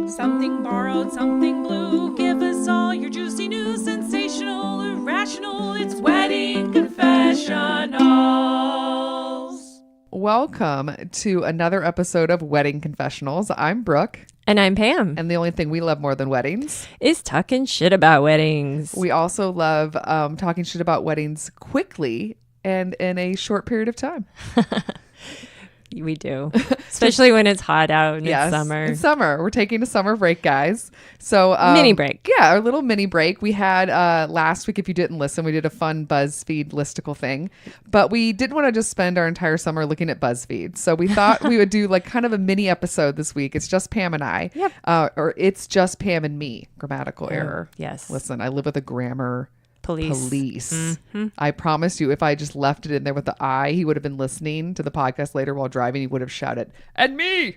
Something borrowed, something blue. Give us all your juicy news, sensational, irrational. It's Wedding Confessionals. Welcome to another episode of Wedding Confessionals. I'm Brooke. And I'm Pam. And the only thing we love more than weddings is talking shit about weddings. We also love talking shit about weddings quickly and in a short period of time. We do. Especially when it's hot out and it's summer. It's summer. We're taking a summer break, guys. So mini break. Yeah, our little mini break. We had last week, if you didn't listen, we did a fun BuzzFeed listicle thing. But we didn't want to just spend our entire summer looking at BuzzFeed. So we thought we would do like kind of a mini episode this week. It's just Pam and I. Yep. Or it's just Pam and me. Grammatical error. Yes. Listen, I live with a grammar police. Mm-hmm. I promise you, if I just left it in there with the I, he would have been listening to the podcast later while driving. He would have shouted, "And me!"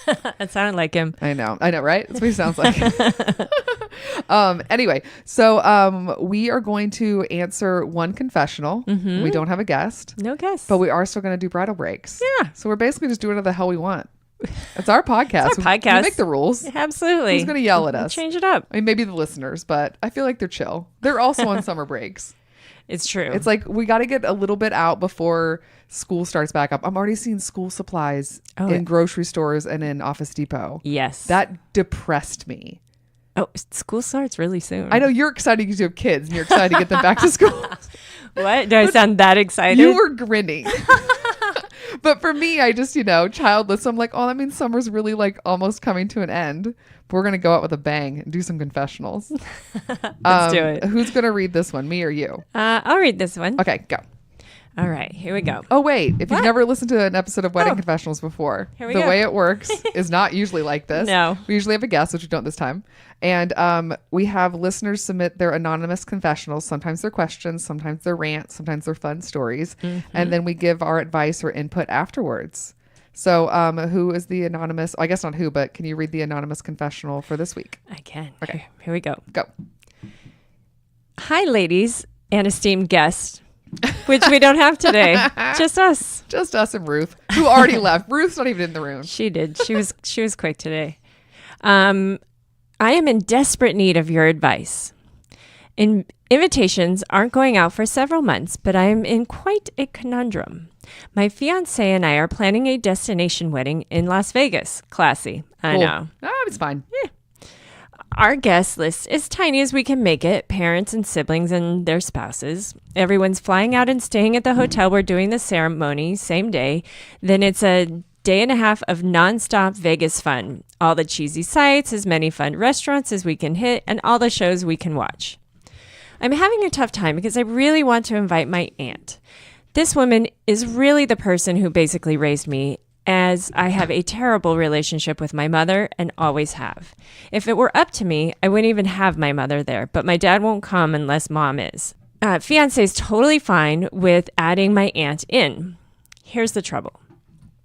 That sounded like him. I know, right? That's what he sounds like. Anyway, so we are going to answer one confessional. Mm-hmm. We don't have a guest. No guest. But we are still going to do bridal breaks. Yeah. So we're basically just doing whatever the hell we want. It's our podcast. It's our podcast. We make the rules. Absolutely. Who's going to yell at us? Change it up. I mean, maybe the listeners, but I feel like they're chill. They're also on summer breaks. It's true. It's like we got to get a little bit out before school starts back up. I'm already seeing school supplies in grocery stores and in Office Depot. Yes. That depressed me. Oh, school starts really soon. I know you're excited because you have kids and you're excited to get them back to school. What? Do I sound that excited? You were grinning. But for me, I just, childless. So I'm like, oh, that means summer's really like almost coming to an end. We're going to go out with a bang and do some confessionals. Let's do it. Who's going to read this one, me or you? I'll read this one. Okay, go. All right, here we go. Oh, wait. If you've never listened to an episode of Wedding Confessionals before, Here we the go. way it works is not usually like this. No. We usually have a guest, which we don't this time. And we have listeners submit their anonymous confessionals. Sometimes they're questions, sometimes they're rants, sometimes they're fun stories. Mm-hmm. And then we give our advice or input afterwards. So who is the anonymous? I guess not who, but can you read the anonymous confessional for this week? I can. Okay. Here we go. Go. Hi, ladies and esteemed guests, which we don't have today. Just us. Just us and Ruth, who already left. Ruth's not even in the room. She did. She was quick today. I am in desperate need of your advice. Invitations aren't going out for several months, but I am in quite a conundrum. My fiance and I are planning a destination wedding in Las Vegas. Classy. I know. Oh, it's fine. Yeah. Our guest list is tiny as we can make it, parents and siblings and their spouses. Everyone's flying out and staying at the hotel we're doing the ceremony same day. Then it's a day and a half of nonstop Vegas fun. All the cheesy sights, as many fun restaurants as we can hit, and all the shows we can watch. I'm having a tough time because I really want to invite my aunt. This woman is really the person who basically raised me, as I have a terrible relationship with my mother and always have. If it were up to me, I wouldn't even have my mother there, but my dad won't come unless mom is. Fiance is totally fine with adding my aunt in. Here's the trouble.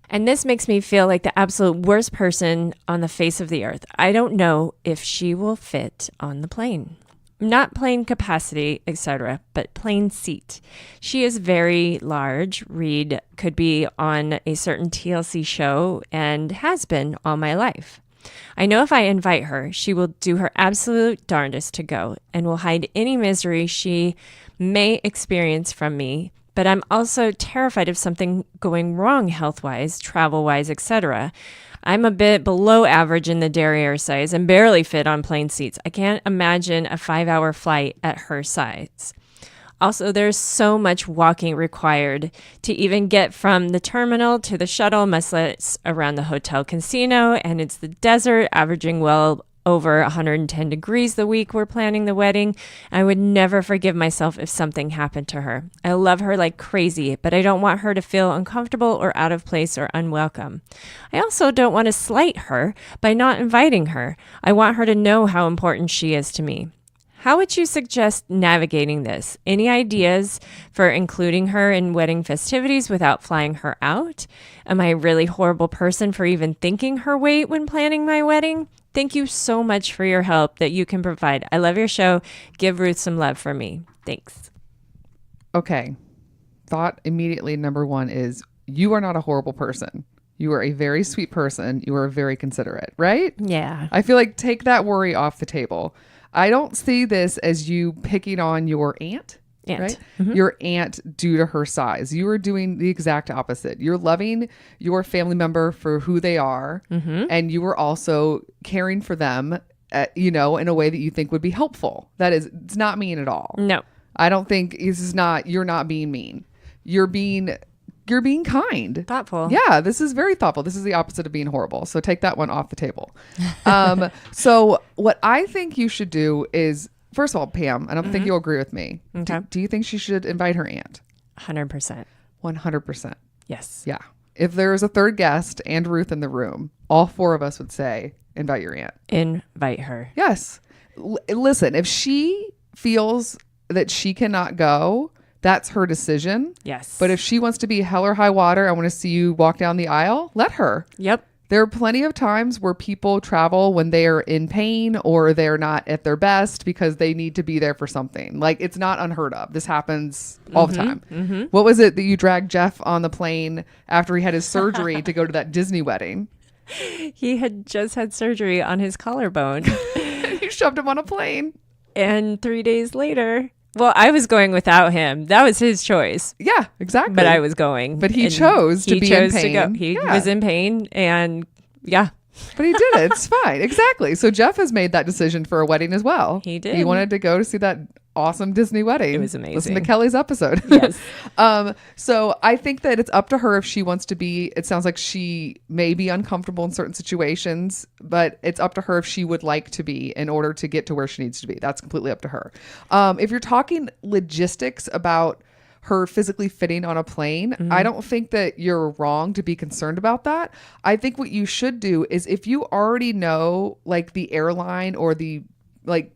And this makes me feel like the absolute worst person on the face of the earth. I don't know if she will fit on the plane. Not plane capacity, etc., but plane seat. She is very large. Reed could be on a certain TLC show and has been all my life. I know if I invite her, she will do her absolute darndest to go and will hide any misery she may experience from me. But I'm also terrified of something going wrong health-wise, travel-wise, etc. I'm a bit below average in the derriere size and barely fit on plane seats. I can't imagine a 5-hour flight at her size. Also, there's so much walking required to even get from the terminal to the shuttle, much less around the hotel casino, and it's the desert, averaging well over 110 degrees the week we're planning the wedding. I would never forgive myself if something happened to her. I love her like crazy, but I don't want her to feel uncomfortable or out of place or unwelcome. I also don't want to slight her by not inviting her. I want her to know how important she is to me. How would you suggest navigating this? Any ideas for including her in wedding festivities without flying her out? Am I a really horrible person for even thinking her weight when planning my wedding? Thank you so much for your help that you can provide. I love your show. Give Ruth some love for me. Thanks. Okay. Thought immediately number one is you are not a horrible person. You are a very sweet person. You are very considerate, right? Yeah. I feel like take that worry off the table. I don't see this as you picking on your aunt. Right? Your aunt due to her size. You are doing the exact opposite. You're loving your family member for who they are. And you are also caring for them, in a way that you think would be helpful. It's not mean at all. No. I don't think you're not being mean. You're being kind. Thoughtful. Yeah, this is very thoughtful. This is the opposite of being horrible. So take that one off the table. So what I think you should do is, first of all, Pam, I don't think you'll agree with me. Okay. Do you think she should invite her aunt? 100%. 100%. Yes. Yeah. If there was a third guest and Ruth in the room, all four of us would say, invite your aunt. Invite her. Yes. Listen, if she feels that she cannot go, that's her decision. Yes. But if she wants to be hell or high water, I want to see you walk down the aisle, let her. Yep. There are plenty of times where people travel when they are in pain or they're not at their best because they need to be there for something. Like, it's not unheard of. This happens all the time. What was it that you dragged Jeff on the plane after he had his surgery to go to that Disney wedding? He had just had surgery on his collarbone. You shoved him on a plane. And 3 days later, well, I was going without him. That was his choice. Yeah, exactly. But I was going. But he And chose to he be chose in pain. to go. He was in pain, and yeah. But he did it. It's fine. Exactly. So Jeff has made that decision for a wedding as well. He did. He wanted to go to see that awesome Disney wedding. It was amazing. Listen to Kelly's episode. Yes. So I think that it's up to her if she wants to be. It sounds like she may be uncomfortable in certain situations, but it's up to her if she would like to be in order to get to where she needs to be. That's completely up to her. If you're talking logistics about her physically fitting on a plane, I don't think that you're wrong to be concerned about that. I think what you should do is, if you already know like the airline or the like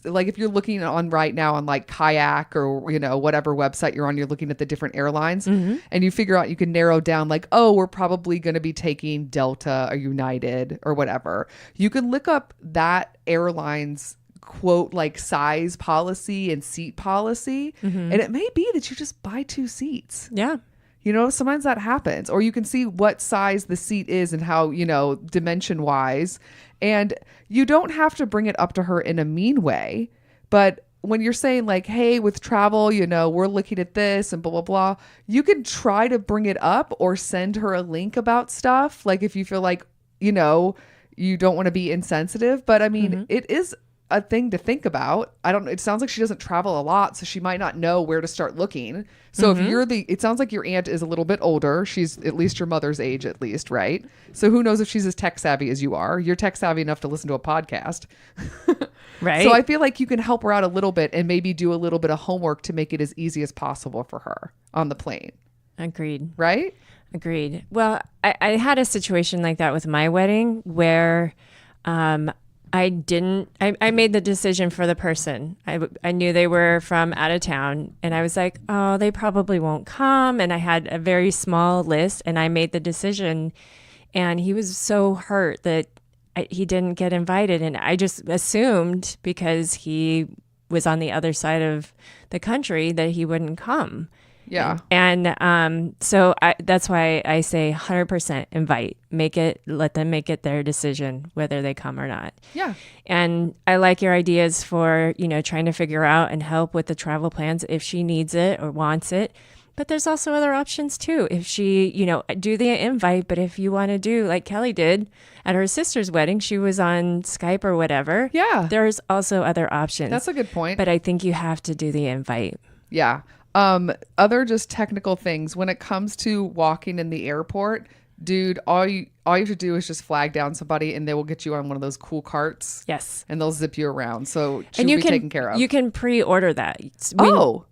if you're looking on right now on like Kayak or whatever website you're on, you're looking at the different airlines and you figure out you can narrow down like, oh, we're probably going to be taking Delta or United or whatever. You can look up that airline's quote like size policy and seat policy, and it may be that you just buy 2 seats. Yeah. Sometimes that happens. Or you can see what size the seat is and how, dimension wise. And you don't have to bring it up to her in a mean way. But when you're saying like, hey, with travel, we're looking at this and blah, blah, blah, you can try to bring it up or send her a link about stuff. Like if you feel like, you don't want to be insensitive. But I mean, it is a thing to think about. It sounds like she doesn't travel a lot, so she might not know where to start looking. So if it sounds like your aunt is a little bit older. She's at least your mother's age, at least, right? So who knows if she's as tech savvy as you are. You're tech savvy enough to listen to a podcast. Right. So I feel like you can help her out a little bit and maybe do a little bit of homework to make it as easy as possible for her on the plane. Agreed. Right? Agreed. Well, I had a situation like that with my wedding where I made the decision for the person. I knew they were from out of town, and I was like, oh, they probably won't come. And I had a very small list, and I made the decision, and he was so hurt that he didn't get invited. And I just assumed because he was on the other side of the country that he wouldn't come. Yeah. And so that's why I say 100% invite. Let them make it their decision whether they come or not. Yeah. And I like your ideas for, trying to figure out and help with the travel plans if she needs it or wants it. But there's also other options too. If she, do the invite, but if you want to do like Kelly did at her sister's wedding, she was on Skype or whatever. Yeah. There's also other options. That's a good point. But I think you have to do the invite. Yeah. Other just technical things when it comes to walking in the airport, dude, all you have to do is just flag down somebody and they will get you on one of those cool carts. Yes. And they'll zip you around. So she'll be taken care of. You can pre-order that.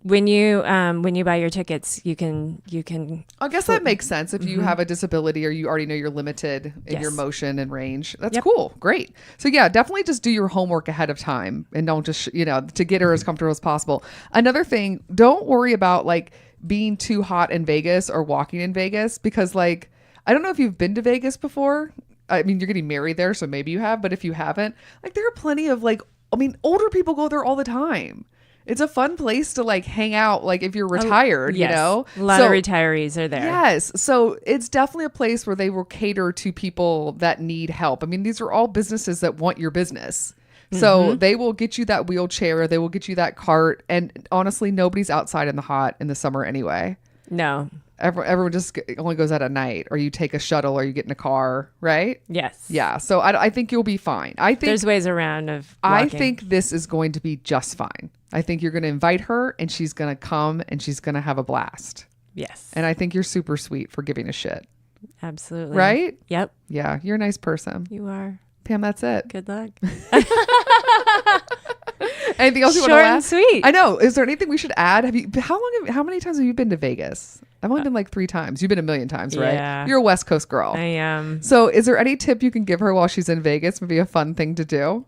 When you buy your tickets, you can. I guess that makes sense if you have a disability or you already know you're limited in your motion and range. That's cool. Great. So yeah, definitely just do your homework ahead of time and don't just, to get her as comfortable as possible. Another thing, don't worry about like being too hot in Vegas or walking in Vegas because like, I don't know if you've been to Vegas before. I mean, you're getting married there, so maybe you have. But if you haven't, like there are plenty of older people go there all the time. It's a fun place to like hang out, like if you're retired, Yes. you know? A lot of retirees are there. Yes. So it's definitely a place where they will cater to people that need help. I mean, these are all businesses that want your business. So they will get you that wheelchair. They will get you that cart. And honestly, nobody's outside in the hot in the summer anyway. No. Everyone just only goes out at night, or you take a shuttle, or you get in a car, right? Yes. Yeah. So I think you'll be fine. I think There's ways around of I walking. think this is going to be just fine. I think you're going to invite her, and she's going to come, and she's going to have a blast. Yes. And I think you're super sweet for giving a shit. Absolutely. Right? Yep. Yeah. You're a nice person. You are. Pam, that's it. Good luck. Anything else you want to Short add? and sweet. I know. Is there anything we should add? How many times have you been to Vegas? I've only been like 3 times. You've been a million times, right? Yeah. You're a West Coast girl. I am. So is there any tip you can give her while she's in Vegas? Maybe a fun thing to do?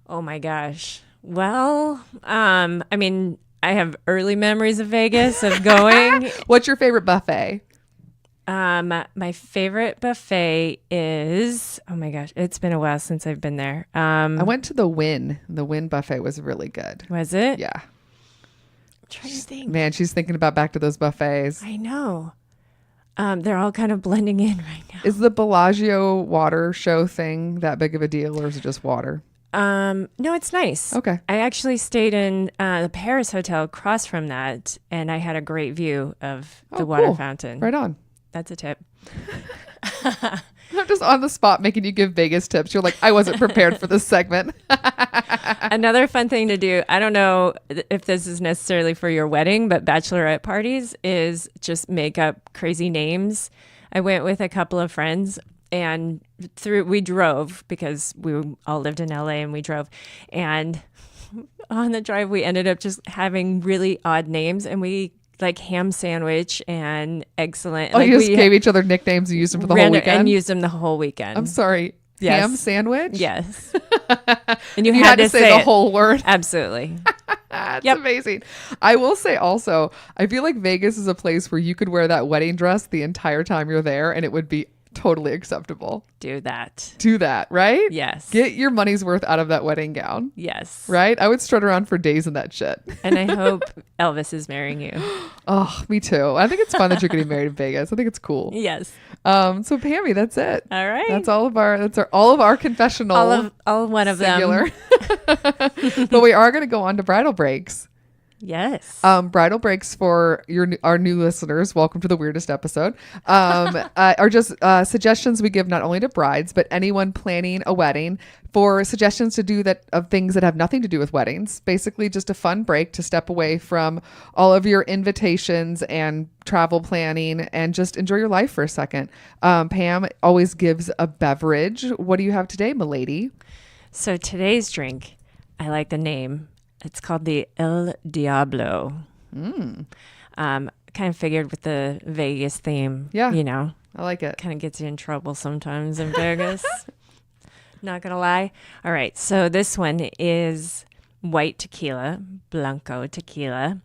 Oh my gosh. Well, I mean, I have early memories of Vegas of going. What's your favorite buffet? My favorite buffet is, oh my gosh, it's been a while since I've been there. I went to the Wynn. The Wynn buffet was really good. Was it? Yeah. I'm trying to think. Man, she's thinking about back to those buffets. I know. They're all kind of blending in right now. Is the Bellagio water show thing that big of a deal, or is it just water? No, it's nice. Okay. I actually stayed in the Paris hotel across from that, and I had a great view of the water cool. fountain. Right on. That's a tip. I'm just on the spot making you give Vegas tips. You're like, I wasn't prepared for this segment. Another fun thing to do, I don't know if this is necessarily for your wedding, but bachelorette parties is just make up crazy names. I went with a couple of friends, and we drove because we all lived in LA, and we drove. And on the drive, we ended up just having really odd names, and we like ham sandwich and excellent. Oh, like you just gave each other nicknames and used them for the whole weekend? And used them the whole weekend. I'm sorry. Yes. Ham sandwich? Yes. And you had to say the whole word. Absolutely. That's amazing. I will say also, I feel like Vegas is a place where you could wear that wedding dress the entire time you're there, and it would be totally acceptable. Do that. Do that, right? Yes. Get your money's worth out of that wedding gown. Yes. Right? I would strut around for days in that shit. And I hope Elvis is marrying you. Oh, me too. I think it's fun that you're getting married in Vegas. I think it's cool. Yes. So Pammy, that's it. All right. That's all of our confessional. All one of singular. them. But we are going to go on to bridal breaks. Yes. Bridal breaks for our new listeners. Welcome to the weirdest episode. Are just suggestions we give not only to brides but anyone planning a wedding for suggestions to do that of things that have nothing to do with weddings. Basically, just a fun break to step away from all of your invitations and travel planning and just enjoy your life for a second. Pam always gives a beverage. What do you have today, milady? So today's drink, I like the name. It's called the El Diablo. Kind of figured with the Vegas theme. Yeah. You know, I like it. kind of gets you in trouble sometimes in Vegas. Not going to lie. All right. So this one is white tequila, Blanco tequila.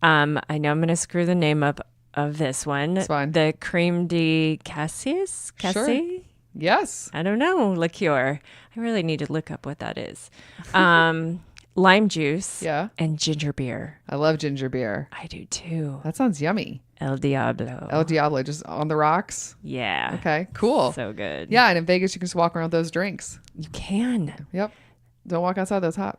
I know I'm going to screw the name up of this one. It's fine. The Creme de Cassis? Sure. Yes. I don't know. Liqueur. I really need to look up what that is. Lime juice, Yeah. and ginger beer. I love ginger beer. I do too. That sounds yummy. El Diablo. El Diablo, just on the rocks. Yeah. Okay, cool. So good. Yeah, and in Vegas, you can just walk around with those drinks. You can. Yep. Don't walk outside those hot.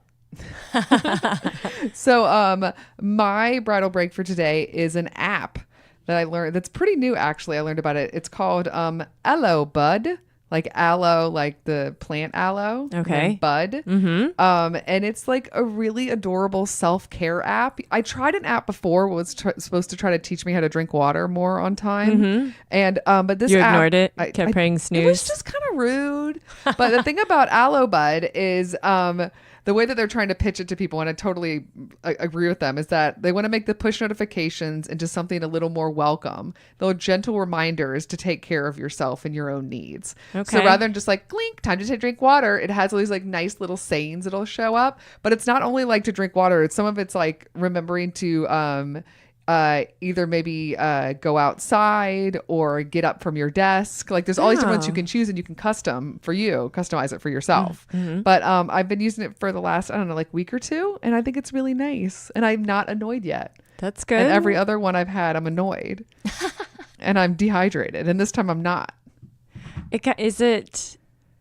So my bridal break for today is an app that I learned that's pretty new, actually. I learned about it. It's called Aloe Bud. Like aloe, like the plant aloe. Okay. And bud. Mm-hmm. And it's like a really adorable self-care app. I tried an app before. It was supposed to try to teach me how to drink water more on time. Mm-hmm. And but this You app, ignored it. Kept praying snooze. It was just kind of rude. But the thing about Aloe Bud is the way that they're trying to pitch it to people, and I totally agree with them, is that they want to make the push notifications into something a little more welcome. They're gentle reminders to take care of yourself and your own needs. Okay. So rather than just like, clink, time to drink water, it has all these like nice little sayings that'll show up. But it's not only like to drink water. Some of it's like remembering to either maybe go outside or get up from your desk. Like there's all these different ones you can choose, and you can customize it for yourself. But I've been using it for the last, I don't know, like week or two, and I think it's really nice, and I'm not annoyed yet. That's good. And every other one I've had, I'm annoyed and I'm dehydrated, and this time I'm not. Is it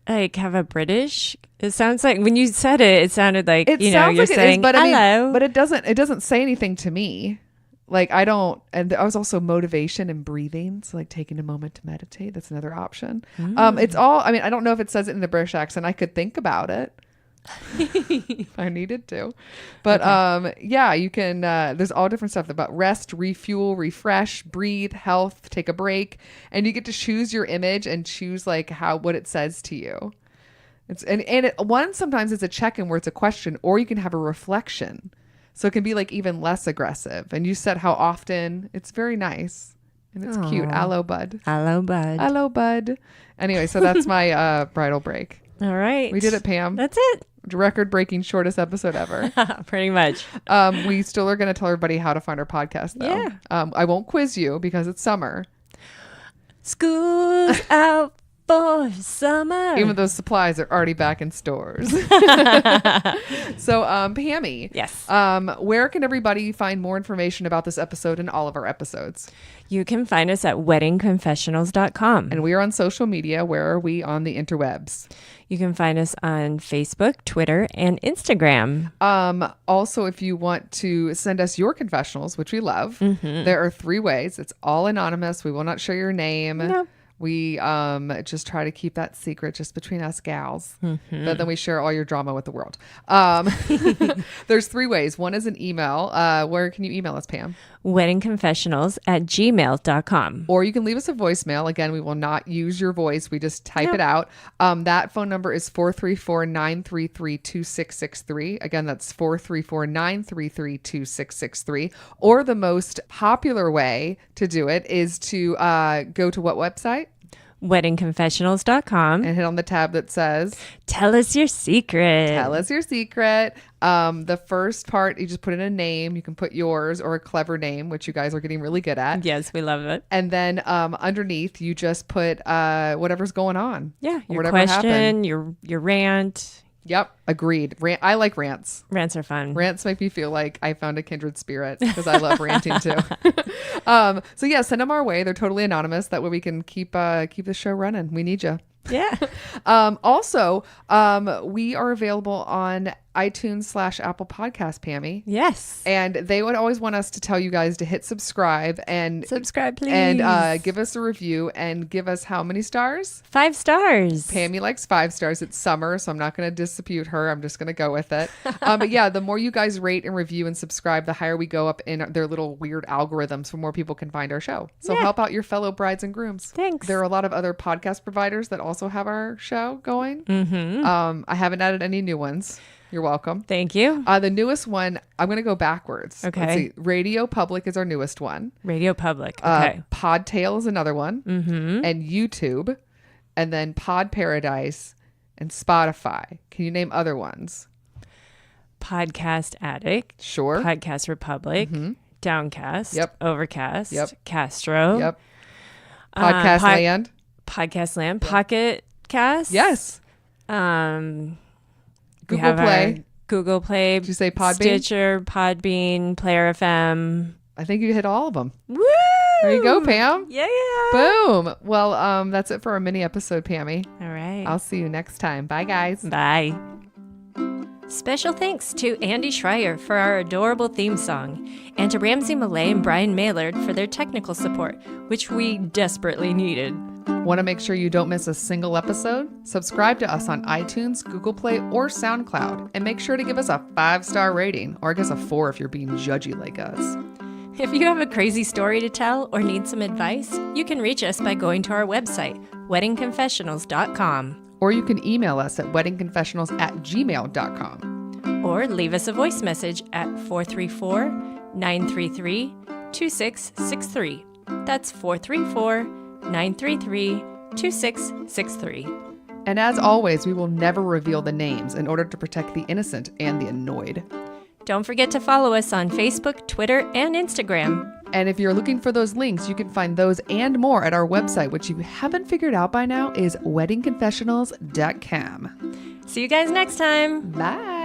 like have a British? It sounds like when you said it, it sounded like you're saying but hello. but it doesn't say anything to me. Like I don't, and I was also motivation and breathing. So like taking a moment to meditate, that's another option. It's all, I mean, I don't know if it says it in the British accent. I could think about it if I needed to, but yeah, you can, there's all different stuff about rest, refuel, refresh, breathe, health, take a break. And you get to choose your image and choose like what it says to you. It's, sometimes it's a check-in where it's a question, or you can have a reflection. So it can be like even less aggressive. And you said how often. It's very nice. And it's cute. Aloe bud. Aloe bud. Aloe bud. Anyway, so that's my bridal break. All right. We did it, Pam. That's it. Record-breaking shortest episode ever. Pretty much. We still are going to tell everybody how to find our podcast, though. Yeah. I won't quiz you because it's summer. School's out for summer. Even though supplies are already back in stores. So, Pammy. Yes. Where can everybody find more information about this episode and all of our episodes? You can find us at weddingconfessionals.com. And we are on social media. Where are we on the interwebs? You can find us on Facebook, Twitter, and Instagram. Also, if you want to send us your confessionals, which we love, there are 3 ways. It's all anonymous. We will not share your name. No. We just try to keep that secret just between us gals. But then we share all your drama with the world. There's 3 ways. One is an email. Where can you email us, Pam? weddingconfessionals@gmail.com. Or you can leave us a voicemail. Again, we will not use your voice. We just type it out. That phone number is 434-933-2663. Again, that's 434-933-2663. Or the most popular way to do it is to go to what website? weddingconfessionals.com. And hit on the tab that says Tell us your secret. Tell us your secret. The first part, you just put in a name. You can put yours or a clever name, which you guys are getting really good at. Yes, we love it. And then underneath, you just put whatever's going on. Yeah, your whatever question, happened. your rant. Yep, agreed. I like rants. Rants are fun. Rants make me feel like I found a kindred spirit because I love ranting too. So yeah, send them our way. They're totally anonymous. That way we can keep the show running. We need you. Yeah. Also, we are available on iTunes/Apple Podcast, Pammy. Yes. And they would always want us to tell you guys to hit subscribe and subscribe, please. And give us a review and give us how many stars? 5 stars. Pammy likes 5 stars. It's summer, so I'm not going to dispute her. I'm just going to go with it. But yeah, the more you guys rate and review and subscribe, the higher we go up in their little weird algorithms so more people can find our show. So help out your fellow brides and grooms. Thanks. There are a lot of other podcast providers that also have our show going. I haven't added any new ones. You're welcome. Thank you. The newest one, I'm going to go backwards. Okay. Let's see. Radio Public is our newest one. Radio Public. Okay. Podtail is another one. And YouTube. And then Pod Paradise and Spotify. Can you name other ones? Podcast Addict. Sure. Podcast Republic. Downcast. Yep. Overcast. Yep. Castro. Yep. Podcast Land. Podcast Land. Pocket Cast. Yes. Google Play. Google Play. Did you say Podbean? Stitcher, Podbean, Player FM. I think you hit all of them. Woo! There you go, Pam. Yeah. Boom. Well, that's it for our mini episode, Pammy. All right. I'll see you next time. Bye, guys. Bye. Special thanks to Andy Schreier for our adorable theme song, and to Ramsey Millay and Brian Maylard for their technical support, which we desperately needed. Want to make sure you don't miss a single episode? Subscribe to us on iTunes, Google Play, or SoundCloud, and make sure to give us a 5-star rating, or I guess a 4 if you're being judgy like us. If you have a crazy story to tell or need some advice, you can reach us by going to our website, weddingconfessionals.com. Or you can email us at weddingconfessionals@gmail.com. Or leave us a voice message at 434-933-2663. That's 434-933-2663. And as always, we will never reveal the names in order to protect the innocent and the annoyed. Don't forget to follow us on Facebook, Twitter, and Instagram. And if you're looking for those links, you can find those and more at our website, which you haven't figured out by now is weddingconfessionals.com. See you guys next time. Bye.